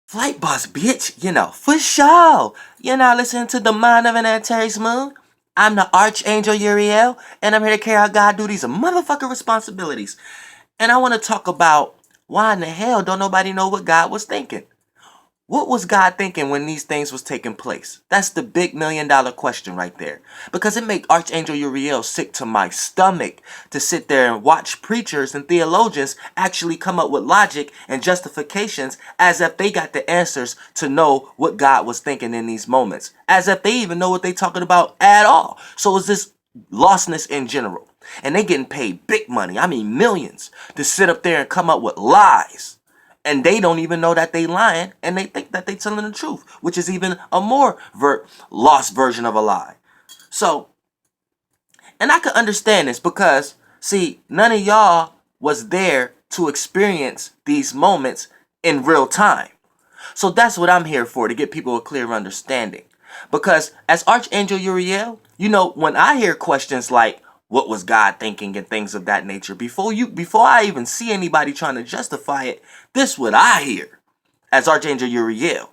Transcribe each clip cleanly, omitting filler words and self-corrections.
Flight bus, bitch, for sure. You're not listening to the mind of an Planetary Smooth. I'm the Archangel Uriel, and I'm here to carry out God duties and motherfucking responsibilities. And I want to talk about why in the hell don't nobody know what God was thinking? What was God thinking when these things was taking place? That's the big $1,000,000 question right there. Because it make Archangel Uriel sick to my stomach to sit there and watch preachers and theologians actually come up with logic and justifications as if they got the answers to know what God was thinking in these moments. As if they even know what they talking about at all. So it's this lostness in general. And they getting paid big money, I mean millions, to sit up there and come up with lies. And they don't even know that they lying, and they think that they telling the truth, which is even a more lost version of a lie. So, and I can understand this because, see, none of y'all was there to experience these moments in real time. So that's what I'm here for, to get people a clear understanding. Because as Archangel Uriel, when I hear questions like, what was God thinking and things of that nature, before I even see anybody trying to justify it, this what I hear as Archangel Uriel.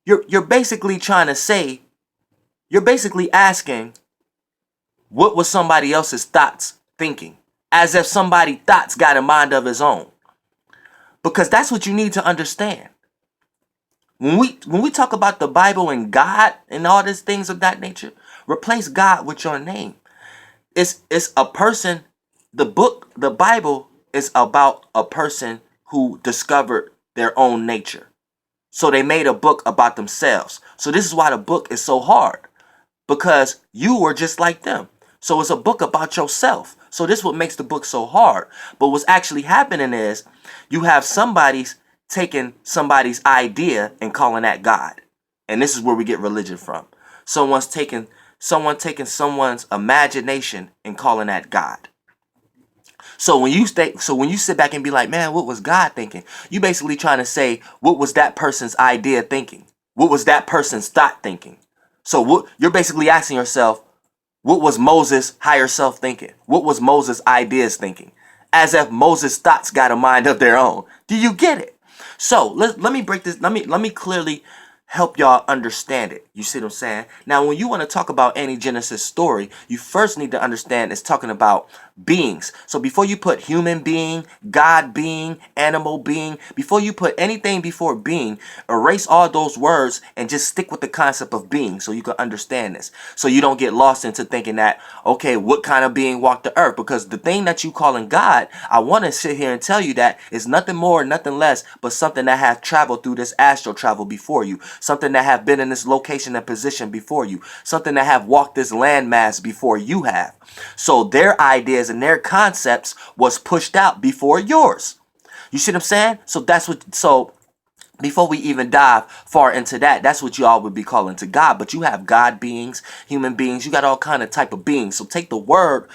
You're basically trying to say, you're basically asking, what was somebody else's thoughts thinking? As if somebody's thoughts got a mind of his own. Because that's what you need to understand. When we talk about the Bible and God and all these things of that nature, replace God with your name. It's a person. The Bible is about a person who discovered their own nature. So they made a book about themselves. So this is why the book is so hard, because you were just like them. So it's a book about yourself. So this is what makes the book so hard. But what's actually happening is you have somebody's taking somebody's idea and calling that God. And this is where we get religion from. Someone taking someone's imagination and calling that God. So when you sit back and be like, man, what was God thinking? You basically trying to say, what was that person's idea thinking? What was that person's thought thinking? So what you're basically asking yourself, what was Moses' higher self thinking? What was Moses' ideas thinking? As if Moses' thoughts got a mind of their own. Do you get it? So let me break this. Let me clearly help y'all understand it. You see what I'm saying? Now, when you want to talk about any Genesis story, you first need to understand it's talking about beings. So before you put human being, God being, animal being, before you put anything before being, erase all those words and just stick with the concept of being so you can understand this. So you don't get lost into thinking that, okay, what kind of being walked the earth? Because the thing that you calling God, I want to sit here and tell you that is nothing more, nothing less, but something that have traveled through this astral travel before you. Something that have been in this location and position before you. Something that have walked this landmass before you have. So their ideas and their concepts was pushed out before yours. You see what I'm saying? So before we even dive far into that, that's what you all would be calling to God. But you have God beings, human beings, you got all kind of type of beings. So take the word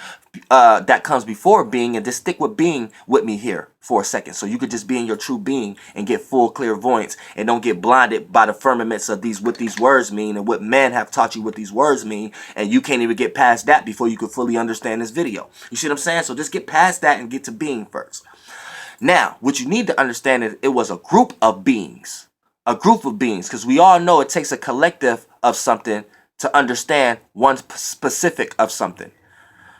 that comes before being and just stick with being with me here for a second. So you could just be in your true being and get full clairvoyance and don't get blinded by the firmaments of what these words mean and what men have taught you what these words mean. And you can't even get past that before you could fully understand this video. You see what I'm saying? So just get past that and get to being first. Now, what you need to understand is it was a group of beings. A group of beings, because we all know it takes a collective of something to understand one specific of something.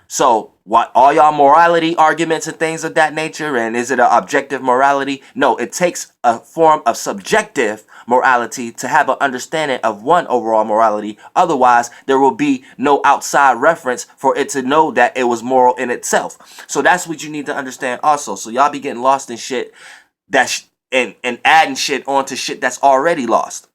So, what all y'all morality arguments and things of that nature, and is it an objective morality? No, it takes a form of subjective morality to have an understanding of one overall morality. Otherwise, there will be no outside reference for it to know that it was moral in itself. So that's what you need to understand also. So y'all be getting lost in shit and adding shit onto shit that's already lost.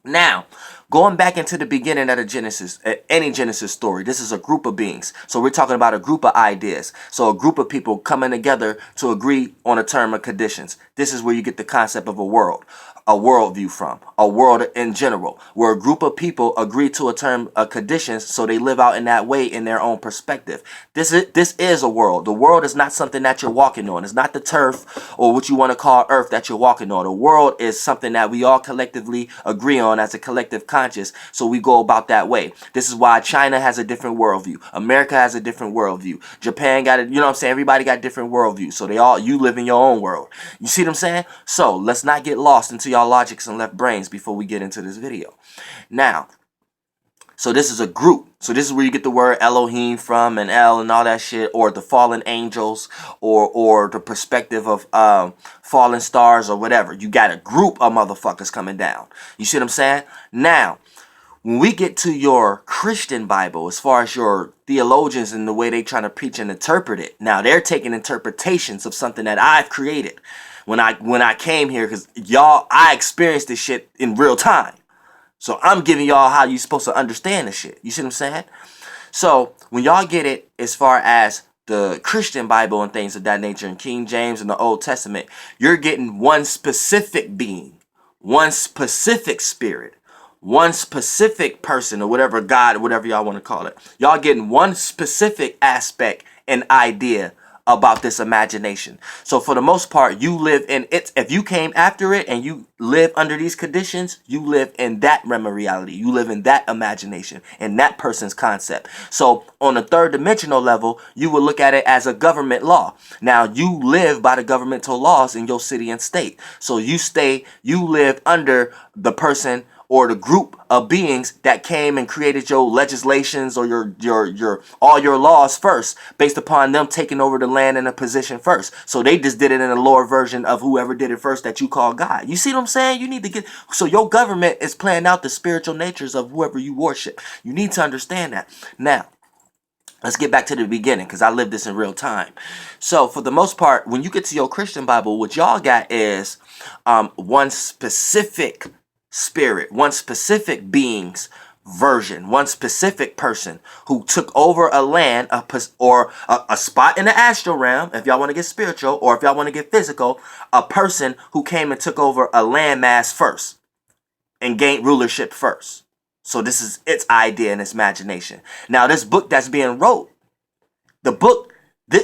Now, going back into the beginning of the Genesis, any Genesis story, this is a group of beings. So we're talking about a group of ideas. So a group of people coming together to agree on a term of conditions. This is where you get the concept of a worldview from, a world in general, where a group of people agree to a term of conditions so they live out in that way in their own perspective. This is a world. The world is not something that you're walking on. It's not the turf or what you want to call earth that you're walking on. The world is something that we all collectively agree on as a collective concept. subconscious, so we go about that way. This is why China has a different worldview. America has a different worldview. Japan got it, you know what I'm saying? Everybody got different worldviews. So you live in your own world. You see what I'm saying? So let's not get lost into y'all logics and left brains before we get into this video. Now, so this is a group. So this is where you get the word Elohim from, and El and all that shit, or the fallen angels, or the perspective of fallen stars or whatever. You got a group of motherfuckers coming down. You see what I'm saying? Now, when we get to your Christian Bible, as far as your theologians and the way they trying to preach and interpret it, now they're taking interpretations of something that I've created when I came here, because I experienced this shit in real time. So I'm giving y'all how you supposed to understand the shit. You see what I'm saying? So when y'all get it as far as the Christian Bible and things of that nature, in King James and the Old Testament, you're getting one specific being, one specific spirit, one specific person, or whatever God, whatever y'all want to call it. Y'all getting one specific aspect and idea about this imagination. So for the most part, you live in it. If you came after it and you live under these conditions, you live in that realm of reality. You live in that imagination and that person's concept. So on a third dimensional level, you would look at it as a government law. Now you live by the governmental laws in your city and state. So you live under the person or the group of beings that came and created your legislations or your all your laws first, based upon them taking over the land and the position first. So they just did it in a lower version of whoever did it first that you call God. You see what I'm saying? You need to get, so your government is playing out the spiritual natures of whoever you worship. You need to understand that. Now, let's get back to the beginning, because I lived this in real time. So for the most part, when you get to your Christian Bible, what y'all got is one specific spirit, one specific being's version, one specific person who took over a land, or a spot in the astral realm, if y'all want to get spiritual, or if y'all want to get physical, a person who came and took over a landmass first and gained rulership first. So this is its idea and its imagination. Now this book that's being wrote, the book,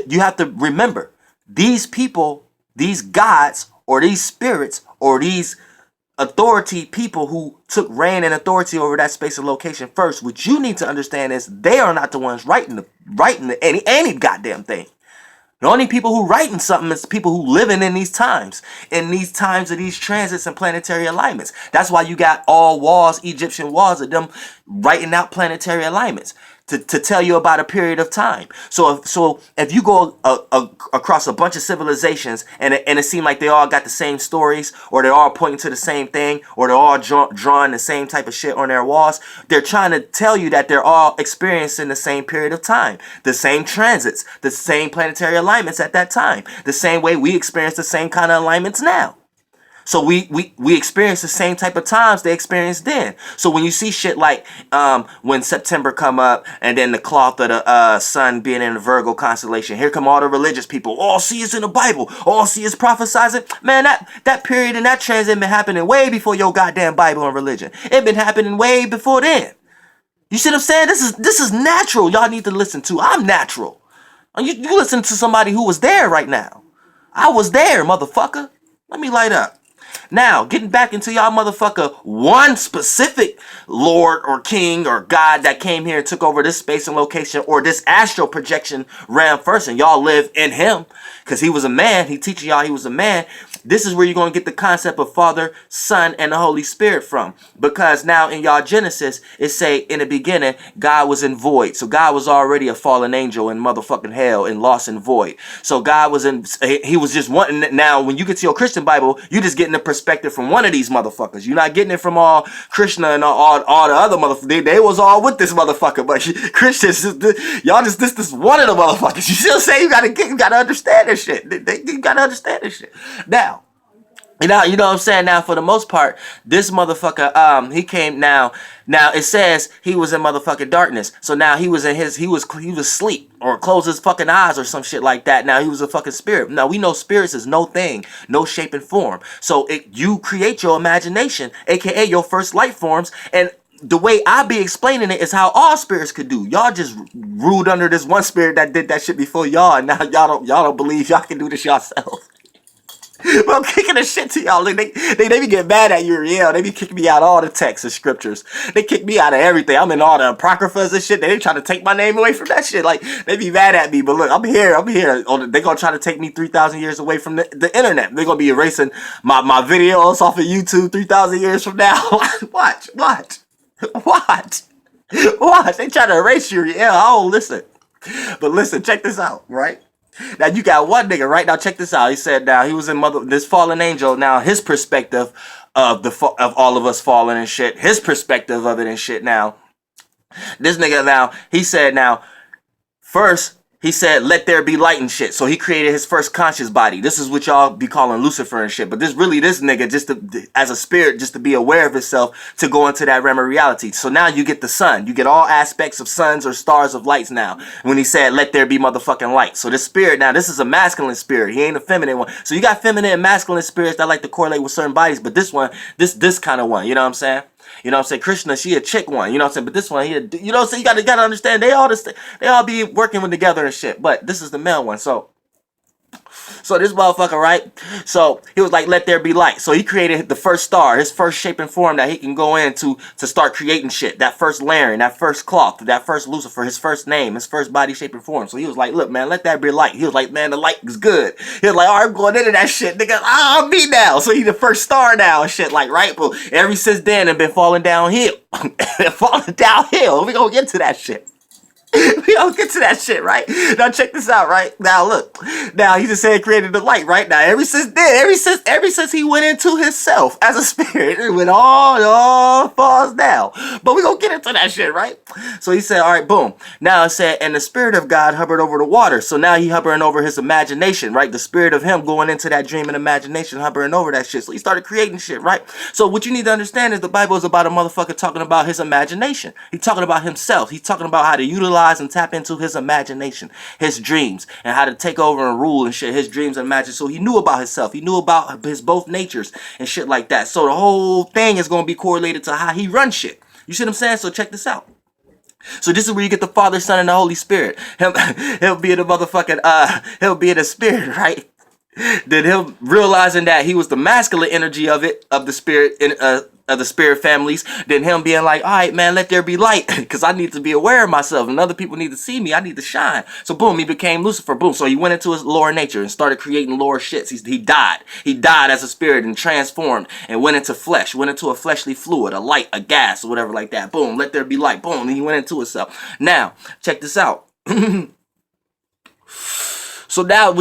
you have to remember, these people, these gods, or these spirits, or these authority people who took reign and authority over that space and location first, what you need to understand is they are not the ones writing any goddamn thing. The only people who writing something is people who living in these times of these transits and planetary alignments. That's why you got all walls, Egyptian walls, of them writing out planetary alignments to tell you about a period of time. So if you go across a bunch of civilizations and it seems like they all got the same stories, or they're all pointing to the same thing, or they're all drawing the same type of shit on their walls, they're trying to tell you that they're all experiencing the same period of time, the same transits, the same planetary alignments at that time, the same way we experience the same kind of alignments now. So we experience the same type of times they experienced then. So when you see shit like when September come up, and then the cloth of the sun being in the Virgo constellation, here come all the religious people. All see is in the Bible. All see is prophesizing. Man, that period and that transit been happening way before your goddamn Bible and religion. It been happening way before then. You see what I'm saying? This is natural. Y'all need to listen to. I'm natural. You listen to somebody who was there right now. I was there, motherfucker. Let me light up. Now, getting back into y'all motherfucker, one specific Lord or King or God that came here and took over this space and location, or this astral projection realm first, and y'all live in him because he was a man. He teaching y'all he was a man. This is where you're going to get the concept of Father, Son, and the Holy Spirit from. Because now in y'all Genesis, it say in the beginning, God was in void. So God was already a fallen angel in motherfucking hell and lost in void. So God was he was just wanting. Now, when you get to your Christian Bible, you just getting the perspective from one of these motherfuckers. You're not getting it from all Krishna and all the other motherfuckers. They was all with this motherfucker. But Christians, y'all just this one of the motherfuckers. You still say you gotta understand this shit. You gotta understand this shit. Now, you know what I'm saying? Now, for the most part, this motherfucker, he came now it says he was in motherfucking darkness. So now he was asleep, or closed his fucking eyes or some shit like that. Now he was a fucking spirit. Now we know spirits is no thing, no shape and form. So you create your imagination, aka your first life forms, and the way I be explaining it is how all spirits could do. Y'all just ruled under this one spirit that did that shit before y'all, and now y'all don't believe y'all can do this yourself. But I'm kicking the shit to y'all. Like, they be getting mad at Uriel. They be kicking me out of all the texts and scriptures. They kick me out of everything. I'm in all the apocryphas and shit. They trying to take my name away from that shit. Like, they be mad at me. But look, I'm here. They gonna try to take me 3,000 years away from the internet. They gonna be erasing my videos off of YouTube 3,000 years from now. Watch. They trying to erase Uriel. I don't listen. But listen, check this out, right? Now you got one nigga right now. Check this out. He said now he was in this fallen angel. Now his perspective of of all of us falling and shit. His perspective of it and shit. Now this nigga now he said now first he said let there be light and shit. So he created his first conscious body. This is what y'all be calling Lucifer and shit. But this nigga just as a spirit just to be aware of himself to go into that realm of reality. So now you get the sun. You get all aspects of suns or stars of lights now. When he said let there be motherfucking light. So this spirit now this is a masculine spirit. He ain't a feminine one. So you got feminine and masculine spirits that like to correlate with certain bodies. But this one, this kind of one. You know what I'm saying? You know what I'm saying? Krishna, she a chick one. You know what I'm saying? But this one, you know what I'm saying? You gotta understand. They all be working with together and shit. But this is the male one. So this motherfucker, right? So he was like, let there be light. So he created the first star, his first shape and form that he can go into to start creating shit. That first layering, that first cloth, that first Lucifer, his first name, his first body, shape, and form. So he was like, look, man, let that be light. He was like, man, the light is good. He was like, all right, I'm going into that shit, nigga. I'm me now. So he the first star now and shit, like, right? But ever since then, I've been falling downhill. Falling downhill. We gonna get to that shit. We don't get to that shit, right? Now check this out, right? Now look. Now he just said created the light, right? Now ever since he went into himself as a spirit, it went all falls down. But we gonna get into that shit, right? So he said, all right, boom. Now it said, and the spirit of God hovered over the water. So now he hovering over his imagination, right? The spirit of him going into that dream and imagination, hovering over that shit. So he started creating shit, right? So what you need to understand is the Bible is about a motherfucker talking about his imagination. He's talking about himself. He's talking about how to utilize and tap into his imagination, his dreams, and how to take over and rule and shit, his dreams and imagination. So he knew about himself. He knew about his both natures and shit like that. So the whole thing is going to be correlated to how he runs shit. You see what I'm saying? So check this out. So this is where you get the Father, Son, and the Holy Spirit. He'll be in the motherfucking, he'll be in the spirit, right? Then him realizing that he was the masculine energy of the spirit, of the spirit families, then him being like, all right, man, let there be light, because I need to be aware of myself, and other people need to see me. I need to shine. So boom, he became Lucifer. Boom. So he went into his lower nature and started creating lower shits. He died. He died as a spirit and transformed and went into flesh, went into a fleshly fluid, a light, a gas, or whatever like that. Boom, let there be light. Boom, and he went into himself. Now, check this out. So now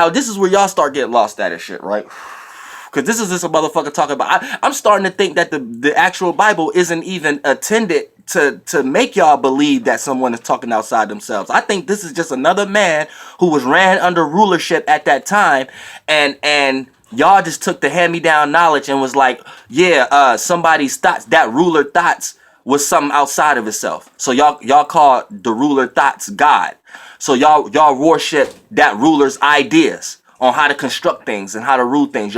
this is where y'all start getting lost at and shit, right? Because this is just a motherfucker talking about. I'm starting to think that the actual Bible isn't even intended to make y'all believe that someone is talking outside themselves. I think this is just another man who was ran under rulership at that time, and y'all just took the hand-me-down knowledge and was like, yeah, somebody's thoughts, that ruler thoughts was something outside of itself. So y'all call the ruler thoughts God. So y'all worship that ruler's ideas on how to construct things and how to rule things.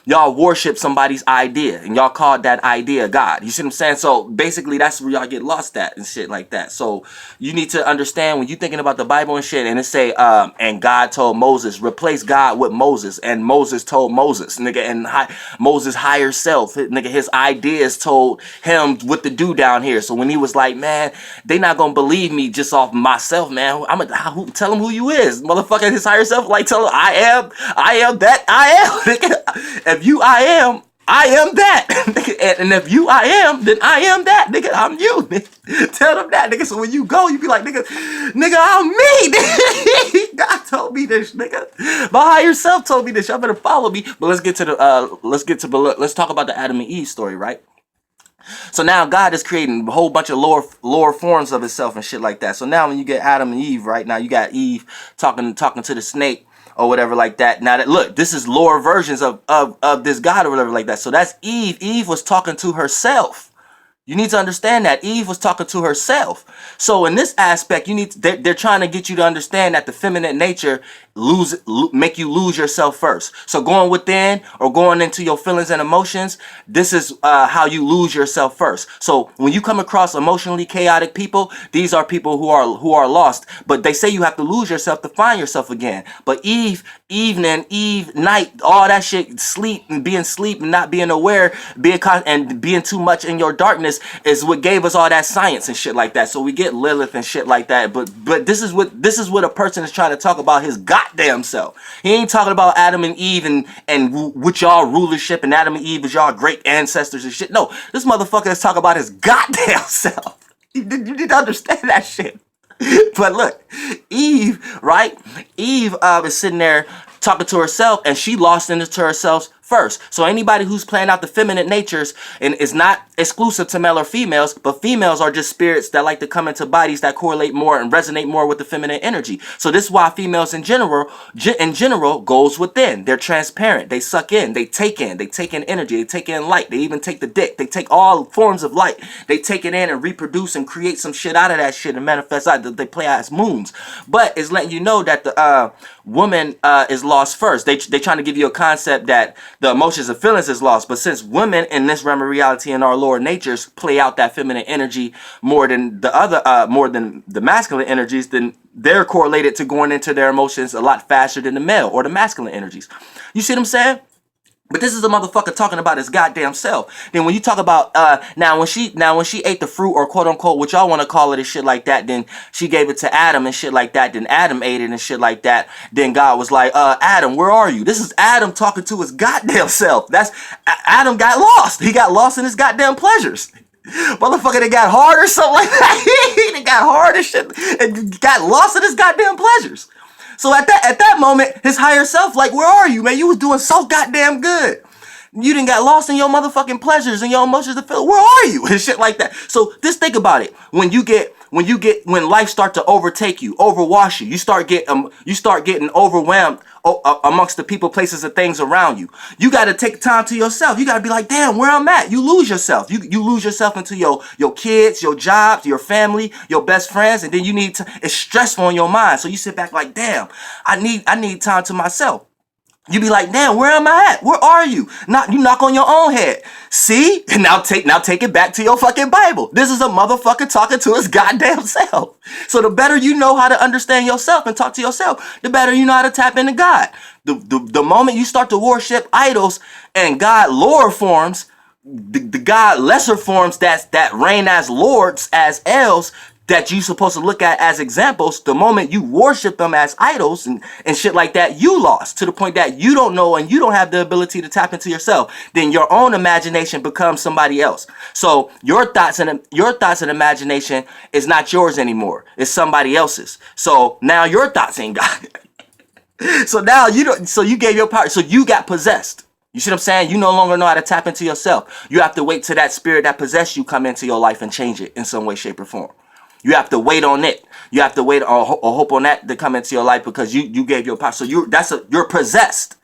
Y'all worship somebody's idea and y'all call that idea God. You see what I'm saying? So basically that's where y'all get lost at and shit like that. So you need to understand when you're thinking about the Bible and shit, and it say and God told Moses, replace God with Moses, and Moses told Moses, nigga, and Moses' higher self, nigga, his ideas told him what to do down here. So when he was like, man, they not gonna believe me just off myself, man, I'm gonna tell him who you is, motherfucker. His higher self like tell him I am that I am, nigga. If you I am that. And if you I am, then I am that, nigga. I'm you, nigga. Tell them that, nigga. So when you go, you be like, nigga, I'm me, nigga. God told me this, nigga. My higher self told me this. Y'all better follow me. But let's talk about the Adam and Eve story, right? So now God is creating a whole bunch of lower forms of himself and shit like that. So now when you get Adam and Eve, right now you got Eve talking to the snake or whatever like that. Now that look, this is lower versions of this God or whatever like that. So that's Eve. Eve was talking to herself. You need to understand that Eve was talking to herself. So in this aspect, they're trying to get you to understand that the feminine nature make you lose yourself first. So going within or going into your feelings and emotions, this is how you lose yourself first. So when you come across emotionally chaotic people, these are people who are lost. But they say you have to lose yourself to find yourself again. But evening, night, all that shit, sleep and not being aware, and being too much in your darkness is what gave us all that science and shit like that. So we get Lilith and shit like that. But this is what a person is trying to talk about his goddamn self. He ain't talking about Adam and Eve and with y'all rulership and Adam and Eve is y'all great ancestors and shit. No, this motherfucker is talking about his goddamn self. You need to understand that shit. But look, Eve, right? Eve is sitting there talking to herself, and she lost into herself first. So anybody who's playing out the feminine natures, and is not exclusive to male or females, but females are just spirits that like to come into bodies that correlate more and resonate more with the feminine energy. So this is why females in general goes within. They're transparent. They suck in. They take in energy. They take in light. They even take the dick. They take all forms of light. They take it in and reproduce and create some shit out of that shit and manifest out. They play out as moons. But it's letting you know that the woman is lost first. They trying to give you a concept that the emotions and feelings is lost. But since women in this realm of reality and our lower natures play out that feminine energy more than the masculine energies, then they're correlated to going into their emotions a lot faster than the male or the masculine energies. You see what I'm saying? But this is a motherfucker talking about his goddamn self. Then when you talk about now when she ate the fruit, or quote unquote what y'all want to call it and shit like that, then she gave it to Adam and shit like that. Then Adam ate it and shit like that. Then God was like, Adam, where are you? This is Adam talking to his goddamn self. That's Adam got lost. He got lost in his goddamn pleasures. Motherfucker, they got hard or something like that. They got hard and shit and got lost in his goddamn pleasures. So at that moment, his higher self, like, where are you, man? You was doing so goddamn good. You done got lost in your motherfucking pleasures and your emotions to feel. Where are you? And shit like that. So just think about it. When life start to overtake you, overwash you, you start getting overwhelmed amongst the people, places, and things around you. You got to take time to yourself. You got to be like, damn, where I'm at. You lose yourself. You lose yourself into your kids, your jobs, your family, your best friends, and then it's stressful on your mind. So you sit back like, damn, I need time to myself. You be like, damn, where am I at? Where are you? You knock on your own head. See? And now take it back to your fucking Bible. This is a motherfucker talking to his goddamn self. So the better you know how to understand yourself and talk to yourself, the better you know how to tap into God. The moment you start to worship idols and God lower forms, the God lesser forms that reign as lords, as Els, that you supposed to look at as examples, the moment you worship them as idols and shit like that, you lost to the point that you don't know and you don't have the ability to tap into yourself. Then your own imagination becomes somebody else. So your thoughts and imagination is not yours anymore. It's somebody else's. So now your thoughts ain't God. So now you gave your power. So you got possessed. You see what I'm saying? You no longer know how to tap into yourself. You have to wait till that spirit that possessed you come into your life and change it in some way, shape, or form. You have to wait on it. You have to wait or hope on that to come into your life because you gave your power. So you're possessed.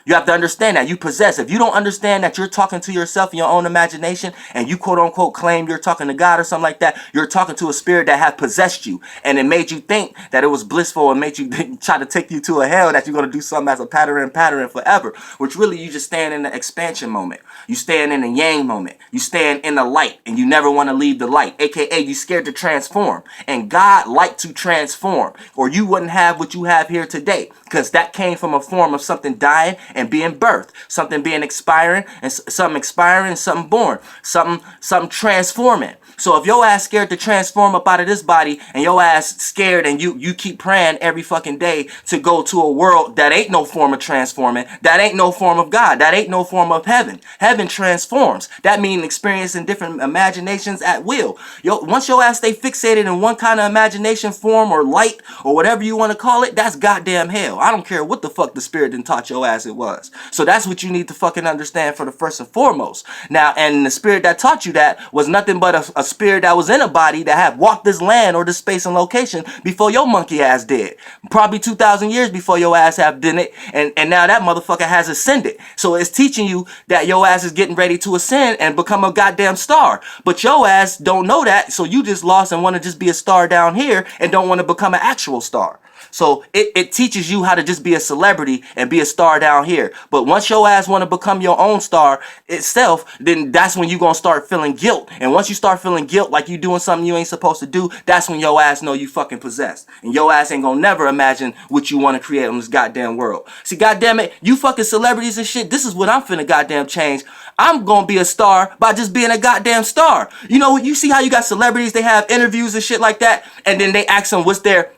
You have to understand that you possess. If you don't understand that you're talking to yourself in your own imagination and you quote unquote claim you're talking to God or something like that, you're talking to a spirit that has possessed you and it made you think that it was blissful and made you try to take you to a hell that you're going to do something as a pattern forever, which really you just stand in the expansion moment. You stand in the yang moment. You stand in the light and you never want to leave the light, aka you scared to transform. And God liked to transform or you wouldn't have what you have here today because that came from a form of something dying and being birthed, something being expiring and something born, something transforming. So if your ass scared to transform up out of this body and your ass scared and you keep praying every fucking day to go to a world that ain't no form of transforming, that ain't no form of God, that ain't no form of heaven. Heaven transforms. That means experiencing different imaginations at will. Once your ass stay fixated in one kind of imagination form or light or whatever you want to call it, that's goddamn hell. I don't care what the fuck the spirit done taught your ass it was. So that's what you need to fucking understand for the first and foremost. Now, and the spirit that taught you that was nothing but a spirit that was in a body that had walked this land or this space and location before your monkey ass did. Probably 2,000 years before your ass have done it. And now that motherfucker has ascended. So it's teaching you that your ass is getting ready to ascend and become a goddamn star. But your ass don't know that. So you just lost and want to just be a star down here and don't want to become an actual star. So it teaches you how to just be a celebrity and be a star down here. But once your ass want to become your own star itself, then that's when you gonna start feeling guilt. And once you start feeling guilt like you doing something you ain't supposed to do, that's when your ass know you fucking possessed. And your ass ain't gonna never imagine what you want to create on this goddamn world. See, goddamn it, you fucking celebrities and shit, this is what I'm finna goddamn change. I'm gonna be a star by just being a goddamn star. You know, you see how you got celebrities, they have interviews and shit like that, and then they ask them what's their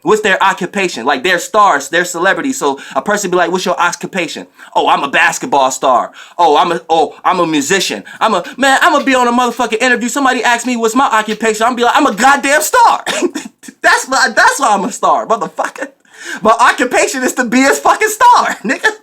occupation. Like, they're stars, they're celebrities. So a person be like, what's your occupation? Oh, I'm a basketball star. Oh, I'm a musician. I'm gonna be on a motherfucking interview. Somebody asks me what's my occupation, I'm gonna be like, I'm a goddamn star. That's why I'm a star, motherfucker. My occupation is to be a fucking star, nigga.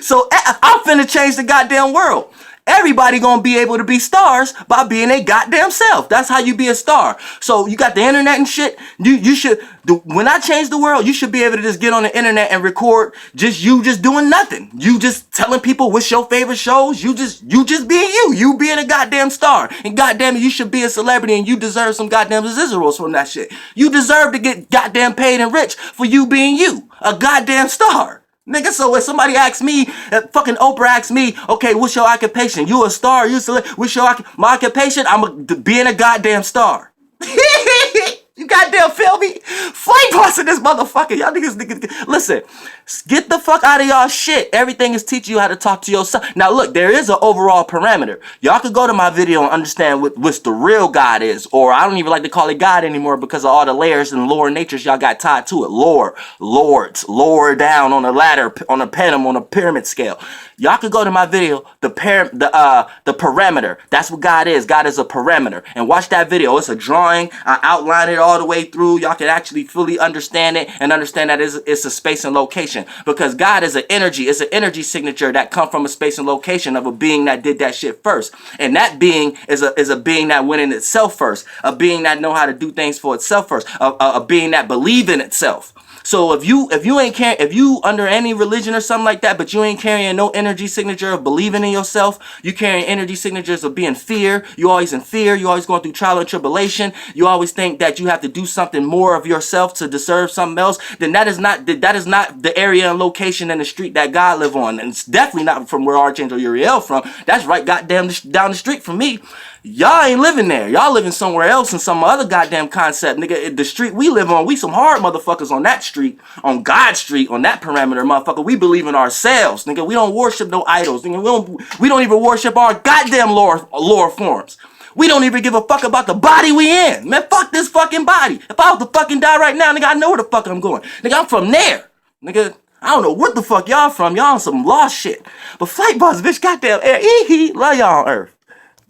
So I'm finna change the goddamn world. Everybody gonna be able to be stars by being a goddamn self. That's how you be a star. So you got the internet and shit. You should when I change the world, you should be able to just get on the internet and record just doing nothing. You just telling people what's your favorite shows. You just being you being a goddamn star. And goddamn it, you should be a celebrity and you deserve some goddamn residuals from that shit. You deserve to get goddamn paid and rich for you being you, a goddamn star. Nigga, so if somebody asks me, fucking Oprah asks me, okay, what's your occupation? You a star? What's your my occupation? Being a goddamn star. You goddamn feel me? Flame busting this motherfucker. Y'all niggas, listen, get the fuck out of y'all shit. Everything is teaching you how to talk to yourself. Now look, there is an overall parameter. Y'all could go to my video and understand what's the real God is. Or I don't even like to call it God anymore because of all the layers and lower natures y'all got tied to it. Lords, lower down on the ladder, on a pedum, on a pyramid scale. Y'all could go to my video, the parameter. That's what God is. God is a parameter. And watch that video. It's a drawing. I outline it all the way through. Y'all can actually fully understand it and understand that it's a space and location. Because God is an energy. It's an energy signature that come from a space and location of a being that did that shit first. And that being is a being that went in itself first. A being that know how to do things for itself first. A being that believe in itself. So if you under any religion or something like that, but you ain't carrying no energy signature of believing in yourself, you carrying energy signatures of being fear, you always in fear, you always going through trial and tribulation, you always think that you have to do something more of yourself to deserve something else, then that is not the area and location and the street that God live on. And it's definitely not from where Angel Uriel from. That's right goddamn down the street from me. Y'all ain't living there. Y'all living somewhere else in some other goddamn concept. Nigga, the street we live on, we some hard motherfuckers on that street, on God's street, on that parameter, motherfucker. We believe in ourselves, nigga. We don't worship no idols, nigga. We don't even worship our goddamn lower forms. We don't even give a fuck about the body we in. Man, fuck this fucking body. If I was to fucking die right now, nigga, I know where the fuck I'm going. Nigga, I'm from there. Nigga, I don't know what the fuck y'all from. Y'all on some lost shit. But Flight Boss, bitch, goddamn air. Love y'all on Earth.